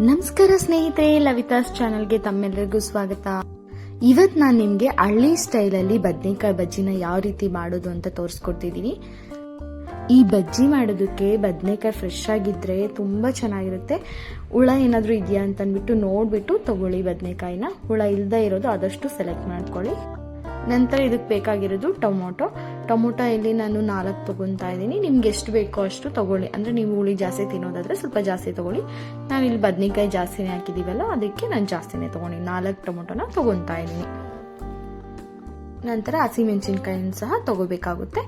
ನಮಸ್ಕಾರ ಸ್ನೇಹಿತರೆ, ಲವಿತಾಸ್ ಚಾನಲ್ಗೆ ತಮ್ಮೆಲ್ಲರಿಗೂ ಸ್ವಾಗತ. ಇವತ್ತು ನಾನು ನಿಮಗೆ ಹಳ್ಳಿ ಸ್ಟೈಲಲ್ಲಿ ಬದನೆಕಾಯಿ ಬಜ್ಜಿನ ಯಾವ ರೀತಿ ಮಾಡೋದು ಅಂತ ತೋರಿಸ್ಕೊಡ್ತಿದ್ದೀನಿ. ಈ ಬಜ್ಜಿ ಮಾಡೋದಕ್ಕೆ ಬದನೆಕಾಯಿ ಫ್ರೆಶ್ ಆಗಿದ್ರೆ ತುಂಬಾ ಚೆನ್ನಾಗಿರುತ್ತೆ. ಹುಳ ಏನಾದರೂ ಇದೆಯಾ ಅಂತ ಅಂದ್ಬಿಟ್ಟು ನೋಡ್ಬಿಟ್ಟು ತಗೊಳ್ಳಿ. ಬದನೆಕಾಯಿನ ಹುಳ ಇಲ್ಲದೆ ಇರೋದು ಆದಷ್ಟು ಸೆಲೆಕ್ಟ್ ಮಾಡ್ಕೊಳ್ಳಿ. ನಂತರ ಇದಕ್ಕೆ ಬೇಕಾಗಿರೋದು ಟೊಮೊಟೊ ಇಲ್ಲಿ ನಾನು 4 ತಗೊತಾ ಇದ್ದೀನಿ. ನಿಮ್ಗೆ ಎಷ್ಟು ಬೇಕೋ ಅಷ್ಟು ತಗೊಳ್ಳಿ. ಅಂದ್ರೆ ನೀವು ಹುಳಿ ಜಾಸ್ತಿ ತಿನ್ನೋದಾದ್ರೆ ಸ್ವಲ್ಪ ಜಾಸ್ತಿ ತಗೊಳ್ಳಿ. ನಾವಿಲ್ಲಿ ಬದನೆಕಾಯಿ ಜಾಸ್ತಿನೇ ಹಾಕಿದೀವಲ್ಲ, ಅದಕ್ಕೆ ನಾನು ಜಾಸ್ತಿನೇ ತಗೊಂಡಿ 4 ಟೊಮೊಟೊನ ತಗೊತಾ ಇದ್ದೀನಿ. ನಂತರ ಹಸಿಮೆಣಸಿನ್ಕಾಯಿನ ಸಹ ತಗೋಬೇಕಾಗುತ್ತೆ.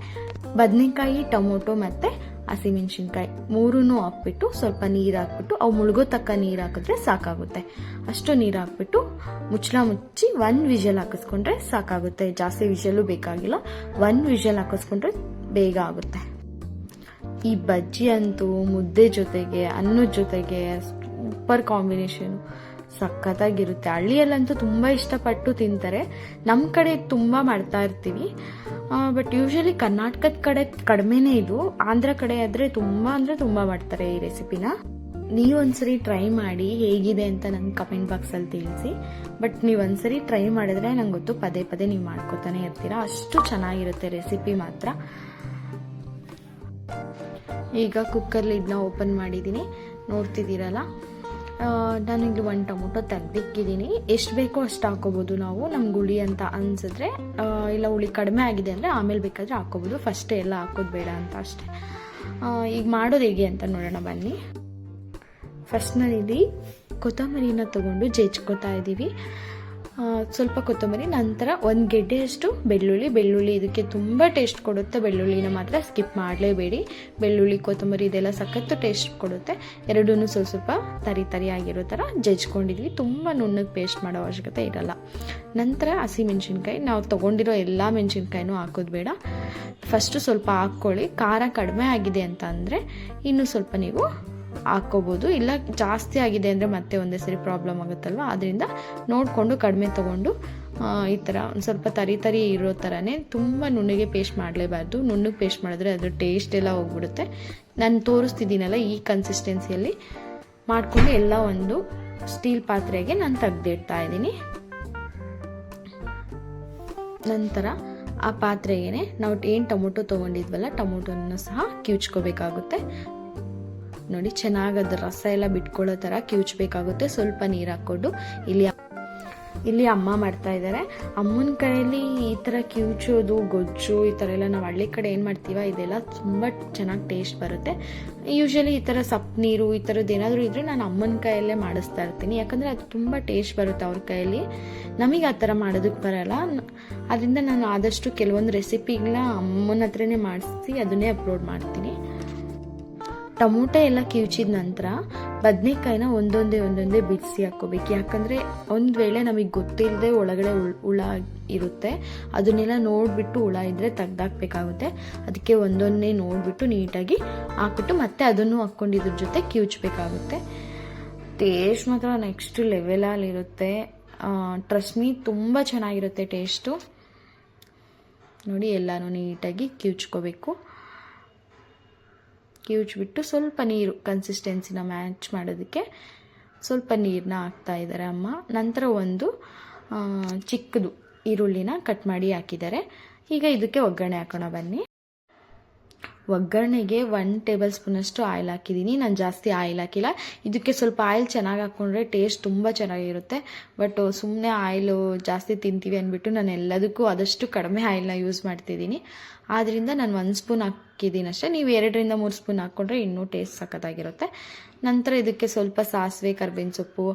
ಬದನೆಕಾಯಿ, ಟೊಮೊಟೊ ಮತ್ತೆ ಹಸಿಮೆಣಸಿನ್ಕಾಯಿ ಮೂರನ್ನು ಹಾಕ್ಬಿಟ್ಟು ಸ್ವಲ್ಪ ನೀರು ಹಾಕ್ಬಿಟ್ಟು ಅವು ಮುಳುಗೋ ತಕ್ಕ ನೀರು ಹಾಕಿದ್ರೆ ಸಾಕಾಗುತ್ತೆ. ಅಷ್ಟು ನೀರು ಹಾಕ್ಬಿಟ್ಟು ಮುಚ್ಚಳ ಮುಚ್ಚಿ 1 ವಿಷಲ್ ಹಾಕಿಸ್ಕೊಂಡ್ರೆ ಸಾಕಾಗುತ್ತೆ. ಜಾಸ್ತಿ ವಿಷಲು ಬೇಕಾಗಿಲ್ಲ, 1 ವಿಷಲ್ ಹಾಕಿಸ್ಕೊಂಡ್ರೆ ಬೇಗ ಆಗುತ್ತೆ. ಈ ಬಜ್ಜಿ ಅಂತೂ ಮುದ್ದೆ ಜೊತೆಗೆ, ಅನ್ನದ ಜೊತೆಗೆ ಸೂಪರ್ ಕಾಂಬಿನೇಷನ್, ಸಖತ್ತಾಗಿರುತ್ತೆ. ಹಳ್ಳಿಯಲ್ಲಂತೂ ತುಂಬಾ ಇಷ್ಟಪಟ್ಟು ತಿಂತಾರೆ. ನಮ್ಮ ಕಡೆ ತುಂಬಾ ಮಾಡ್ತಾ ಇರ್ತೀವಿ, ಬಟ್ ಯೂಶಲಿ ಕರ್ನಾಟಕದ ಕಡೆ ಕಡಿಮೆನೇ ಇದು. ಆಂಧ್ರ ಕಡೆ ಆದ್ರೆ ತುಂಬಾ ಮಾಡ್ತಾರೆ ಈ ರೆಸಿಪಿನ. ನೀವೊಂದ್ಸರಿ ಟ್ರೈ ಮಾಡಿ ಹೇಗಿದೆ ಅಂತ ನಂಗೆ ಕಮೆಂಟ್ ಬಾಕ್ಸ್ ಅಲ್ಲಿ ತಿಳಿಸಿ. ಬಟ್ ನೀವೊಂದ್ಸರಿ ಟ್ರೈ ಮಾಡಿದ್ರೆ ನಂಗೆ ಗೊತ್ತು ಪದೇ ಪದೇ ನೀವು ಮಾಡ್ಕೋತಾನೆ ಇರ್ತೀರಾ. ಅಷ್ಟು ಚೆನ್ನಾಗಿರುತ್ತೆ ರೆಸಿಪಿ ಮಾತ್ರ. ಈಗ ಕುಕ್ಕರ್ಲಿ ಇದನ್ನ ಓಪನ್ ಮಾಡಿದ್ದೀನಿ, ನೋಡ್ತಿದ್ದೀರಲ್ಲ. ನಾನಿಲ್ಲಿ 1 ಟೊಮೊಟೊ ತೆಗ್ದಿಕ್ಕಿದ್ದೀನಿ. ಎಷ್ಟು ಬೇಕೋ ಅಷ್ಟು ಹಾಕೋಬಹುದು ನಾವು, ನಮ್ಗೆ ಹುಳಿ ಅಂತ ಅನ್ಸಿದ್ರೆ. ಇಲ್ಲ ಹುಳಿ ಕಡಿಮೆ ಆಗಿದೆ ಅಂದ್ರೆ ಆಮೇಲೆ ಬೇಕಾದ್ರೆ ಹಾಕೋಬಹುದು, ಫಸ್ಟ್ ಎಲ್ಲ ಹಾಕೋದು ಬೇಡ ಅಂತ ಅಷ್ಟೇ. ಈಗ ಮಾಡೋದು ಹೇಗೆ ಅಂತ ನೋಡೋಣ ಬನ್ನಿ. ಫಸ್ಟ್ ನಾನಿಲ್ಲಿ ಕೊತ್ತಂಬರಿನ ತಗೊಂಡು ಜಜ್ಕೋತಾ ಇದ್ದೀವಿ. ಸ್ವಲ್ಪ ಕೊತ್ತಂಬರಿ, ನಂತರ 1 ಗೆಡ್ಡೆಯಷ್ಟು ಬೆಳ್ಳುಳ್ಳಿ ಇದಕ್ಕೆ ತುಂಬ ಟೇಸ್ಟ್ ಕೊಡುತ್ತೆ. ಬೆಳ್ಳುಳ್ಳಿನ ಮಾತ್ರ ಸ್ಕಿಪ್ ಮಾಡಲೇಬೇಡಿ. ಬೆಳ್ಳುಳ್ಳಿ, ಕೊತ್ತಂಬರಿ ಇದೆಲ್ಲ ಸಖತ್ತು ಟೇಸ್ಟ್ ಕೊಡುತ್ತೆ. ಎರಡೂ ಸ್ವಲ್ಪ ತರಿ ಆಗಿರೋ ಥರ ಜಜ್ಕೊಂಡಿದ್ವಿ. ತುಂಬ ನುಣ್ಣಗೆ ಪೇಸ್ಟ್ ಮಾಡೋ ಅವಶ್ಯಕತೆ ಇರಲ್ಲ. ನಂತರ ಹಸಿಮೆಣಸಿನ್ಕಾಯಿ, ನಾವು ತೊಗೊಂಡಿರೋ ಎಲ್ಲ ಮೆಣಸಿನ್ಕಾಯಿನೂ ಹಾಕೋದು ಬೇಡ. ಫಸ್ಟು ಸ್ವಲ್ಪ ಹಾಕ್ಕೊಳ್ಳಿ. ಖಾರ ಕಡಿಮೆ ಆಗಿದೆ ಅಂತ ಅಂದರೆ ಇನ್ನೂ ಸ್ವಲ್ಪ ನೀವು ಹಾಕೋಬಹುದು. ಇಲ್ಲ ಜಾಸ್ತಿ ಆಗಿದೆ ಅಂದರೆ ಮತ್ತೆ ಒಂದೇ ಸರಿ ಪ್ರಾಬ್ಲಮ್ ಆಗುತ್ತಲ್ವ, ಅದರಿಂದ ನೋಡಿಕೊಂಡು ಕಡಿಮೆ ತಗೊಂಡು ಈ ಥರ ಒಂದು ಸ್ವಲ್ಪ ತರಿ ಇರೋ ಥರನೇ, ತುಂಬ ನುಣ್ಣಗೆ ಪೇಸ್ಟ್ ಮಾಡಲೇಬಾರ್ದು. ನುಣ್ಣಗೆ ಪೇಸ್ಟ್ ಮಾಡಿದ್ರೆ ಅದ್ರ ಟೇಸ್ಟ್ ಎಲ್ಲ ಹೋಗ್ಬಿಡುತ್ತೆ. ನಾನು ತೋರಿಸ್ತಿದ್ದೀನಲ್ಲ ಈ ಕನ್ಸಿಸ್ಟೆನ್ಸಿಯಲ್ಲಿ ಮಾಡಿಕೊಂಡು ಎಲ್ಲ ಒಂದು ಸ್ಟೀಲ್ ಪಾತ್ರೆಗೆ ನಾನು ತೆಗೆದಿಡ್ತಾ ಇದ್ದೀನಿ. ನಂತರ ಆ ಪಾತ್ರೆಗೆ ನಾವು ಏನು ಟೊಮೊಟೊ ತೊಗೊಂಡಿದ್ವಲ್ಲ, ಟೊಮೊಟೊನ ಸಹ ಕಿವುಚ್ಕೋಬೇಕಾಗುತ್ತೆ. ನೋಡಿ, ಚೆನ್ನಾಗಿ ಅದ್ರ ರಸ ಎಲ್ಲ ಬಿಟ್ಕೊಳ್ಳೋ ಥರ ಕಿವುಚ್ಬೇಕಾಗುತ್ತೆ. ಸ್ವಲ್ಪ ನೀರು ಹಾಕ್ಕೊಂಡು ಇಲ್ಲಿ ಅಮ್ಮ ಮಾಡ್ತಾ ಇದ್ದಾರೆ. ಅಮ್ಮನ ಕೈಯಲ್ಲಿ ಈ ಥರ ಕಿವುಚೋದು, ಗೊಜ್ಜು ಈ ಥರ ಎಲ್ಲ ನಾವು ಹಳ್ಳಿ ಕಡೆ ಏನು ಮಾಡ್ತೀವ, ಇದೆಲ್ಲ ತುಂಬ ಚೆನ್ನಾಗಿ ಟೇಸ್ಟ್ ಬರುತ್ತೆ. ಯೂಶಲಿ ಈ ಥರ ಸಪ್ಪು ನೀರು ಈ ಥರದ್ದು ಏನಾದರೂ ಇದ್ರೆ ನಾನು ಅಮ್ಮನ ಕೈಯಲ್ಲೇ ಮಾಡಿಸ್ತಾ ಇರ್ತೀನಿ. ಯಾಕಂದರೆ ಅದು ತುಂಬ ಟೇಸ್ಟ್ ಬರುತ್ತೆ ಅವ್ರ ಕೈಯಲ್ಲಿ. ನಮಗೆ ಆ ಥರ ಮಾಡೋದಕ್ಕೆ ಬರಲ್ಲ. ಅದರಿಂದ ನಾನು ಆದಷ್ಟು ಕೆಲವೊಂದು ರೆಸಿಪಿಗಳನ್ನ ಅಮ್ಮನ ಹತ್ರನೇ ಮಾಡಿಸಿ ಅದನ್ನೇ ಅಪ್ಲೋಡ್ ಮಾಡ್ತೀನಿ. ಟೊಮೊಟೊ ಎಲ್ಲ ಕಿವುಚಿದ ನಂತರ ಬದನೆಕಾಯಿನ ಒಂದೊಂದೇ ಬಿಡಿಸಿ ಹಾಕೋಬೇಕು. ಯಾಕಂದರೆ ಒಂದು ವೇಳೆ ನಮಗೆ ಗೊತ್ತಿಲ್ಲದೆ ಒಳಗಡೆ ಹುಳ ಇರುತ್ತೆ, ಅದನ್ನೆಲ್ಲ ನೋಡಿಬಿಟ್ಟು ಹುಳ ಇದ್ದರೆ ತೆಗ್ದಾಕ್ಬೇಕಾಗುತ್ತೆ. ಅದಕ್ಕೆ ಒಂದೊಂದೇ ನೋಡಿಬಿಟ್ಟು ನೀಟಾಗಿ ಹಾಕ್ಬಿಟ್ಟು ಮತ್ತೆ ಅದನ್ನು ಹಾಕ್ಕೊಂಡು ಇದ್ರ ಜೊತೆ ಕಿವುಚಬೇಕಾಗುತ್ತೆ. ಟೇಸ್ಟ್ ಮಾತ್ರ ನೆಕ್ಸ್ಟ್ ಲೆವೆಲಲ್ಲಿರುತ್ತೆ. ಟ್ರಸ್ಟ್ ಮೀ, ತುಂಬ ಚೆನ್ನಾಗಿರುತ್ತೆ ಟೇಸ್ಟು. ನೋಡಿ, ಎಲ್ಲನೂ ನೀಟಾಗಿ ಕಿವುಚ್ಕೋಬೇಕು. ಕಿವುಚ್ಬಿಟ್ಟು ಸ್ವಲ್ಪ ನೀರು, ಕನ್ಸಿಸ್ಟೆನ್ಸಿನ ಮ್ಯಾಚ್ ಮಾಡೋದಕ್ಕೆ ಸ್ವಲ್ಪ ನೀರನ್ನ ಹಾಕ್ತಾ ಇದ್ದಾರೆ ಅಮ್ಮ. ನಂತರ ಒಂದು ಚಿಕ್ಕದು ಈರುಳ್ಳಿನ ಕಟ್ ಮಾಡಿ ಹಾಕಿದ್ದಾರೆ. ಈಗ ಇದಕ್ಕೆ ಒಗ್ಗರಣೆ ಹಾಕೋಣ ಬನ್ನಿ. ಒಗ್ಗರಣೆಗೆ 1 ಟೇಬಲ್ ಸ್ಪೂನ್ ಅಷ್ಟು ಆಯಿಲ್ ಹಾಕಿದ್ದೀನಿ. ನಾನು ಜಾಸ್ತಿ ಆಯಿಲ್ ಹಾಕಿಲ್ಲ. ಇದಕ್ಕೆ ಸ್ವಲ್ಪ ಆಯಿಲ್ ಚೆನ್ನಾಗಿ ಹಾಕ್ಕೊಂಡ್ರೆ ಟೇಸ್ಟ್ ತುಂಬ ಚೆನ್ನಾಗಿರುತ್ತೆ. ಬಟ್ ಸುಮ್ಮನೆ ಆಯಿಲು ಜಾಸ್ತಿ ತಿಂತೀವಿ ಅಂದ್ಬಿಟ್ಟು ನಾನು ಎಲ್ಲದಕ್ಕೂ ಆದಷ್ಟು ಕಡಿಮೆ ಆಯಿಲ್ನ ಯೂಸ್ ಮಾಡ್ತಿದ್ದೀನಿ. ಆದ್ದರಿಂದ ನಾನು 1 ಸ್ಪೂನ್ ಹಾಕಿದ್ದೀನಿ ಅಷ್ಟೇ. ನೀವು 2ರಿಂದ 3 ಸ್ಪೂನ್ ಹಾಕ್ಕೊಂಡ್ರೆ ಇನ್ನೂ ಟೇಸ್ಟ್ ಸಖತ್ತಾಗಿರುತ್ತೆ. ನಂತರ ಇದಕ್ಕೆ ಸ್ವಲ್ಪ ಸಾಸಿವೆ, ಕರ್ಬೇವಿನ ಸೊಪ್ಪು,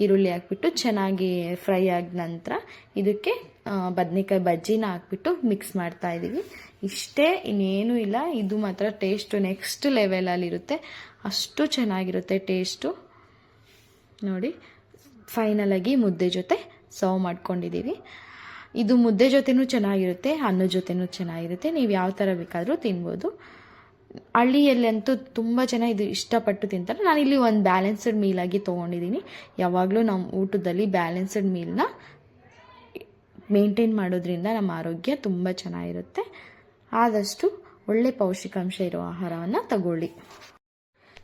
ಈರುಳ್ಳಿ ಹಾಕ್ಬಿಟ್ಟು ಚೆನ್ನಾಗಿ ಫ್ರೈ ಆದ ನಂತರ ಇದಕ್ಕೆ ಬದನೆಕಾಯಿ ಬಜ್ಜಿನ ಹಾಕ್ಬಿಟ್ಟು ಮಿಕ್ಸ್ ಮಾಡ್ತಾ ಇದ್ದೀವಿ. ಇಷ್ಟೇ, ಇನ್ನೇನು ಇಲ್ಲ. ಇದು ಮಾತ್ರ ಟೇಸ್ಟು ನೆಕ್ಸ್ಟ್ ಲೆವೆಲಲ್ಲಿರುತ್ತೆ. ಅಷ್ಟು ಚೆನ್ನಾಗಿರುತ್ತೆ ಟೇಸ್ಟು. ನೋಡಿ, ಫೈನಲಾಗಿ ಮುದ್ದೆ ಜೊತೆ ಸರ್ವ್ ಮಾಡ್ಕೊಂಡಿದ್ದೀವಿ. ಇದು ಮುದ್ದೆ ಜೊತೆನೂ ಚೆನ್ನಾಗಿರುತ್ತೆ, ಅನ್ನದ ಜೊತೆನೂ ಚೆನ್ನಾಗಿರುತ್ತೆ. ನೀವು ಯಾವ ಥರ ಬೇಕಾದರೂ ತಿನ್ಬೋದು. ಹಳ್ಳಿಯಲ್ಲಂತೂ ತುಂಬ ಜನ ಇದು ಇಷ್ಟಪಟ್ಟು ತಿಂತಾರೆ. ನಾನಿಲ್ಲಿ ಒಂದು ಬ್ಯಾಲೆನ್ಸ್ಡ್ ಮೀಲ್ ಆಗಿ ತೊಗೊಂಡಿದ್ದೀನಿ. ಯಾವಾಗಲೂ ನಮ್ಮ ಊಟದಲ್ಲಿ ಬ್ಯಾಲೆನ್ಸ್ಡ್ ಮೀಲ್ನ ಮೇಂಟೈನ್ ಮಾಡೋದ್ರಿಂದ ನಮ್ಮ ಆರೋಗ್ಯ ತುಂಬ ಚೆನ್ನಾಗಿರುತ್ತೆ. ಆದಷ್ಟು ಒಳ್ಳೆ ಪೌಷ್ಟಿಕಾಂಶ ಇರೋ ಆಹಾರವನ್ನು ತಗೊಳ್ಳಿ.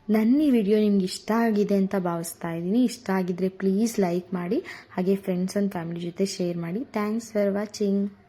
ನನ್ನ ಈ ವಿಡಿಯೋ ನಿಮ್ಗೆ ಇಷ್ಟ ಆಗಿದೆ ಅಂತ ಭಾವಿಸ್ತಾ ಇದ್ದೀನಿ. ಇಷ್ಟ ಆಗಿದ್ರೆ ಪ್ಲೀಸ್ ಲೈಕ್ ಮಾಡಿ, ಹಾಗೆ ಫ್ರೆಂಡ್ಸ್ ಆ್ಯಂಡ್ ಫ್ಯಾಮಿಲಿ ಜೊತೆ ಶೇರ್ ಮಾಡಿ. Thanks for watching.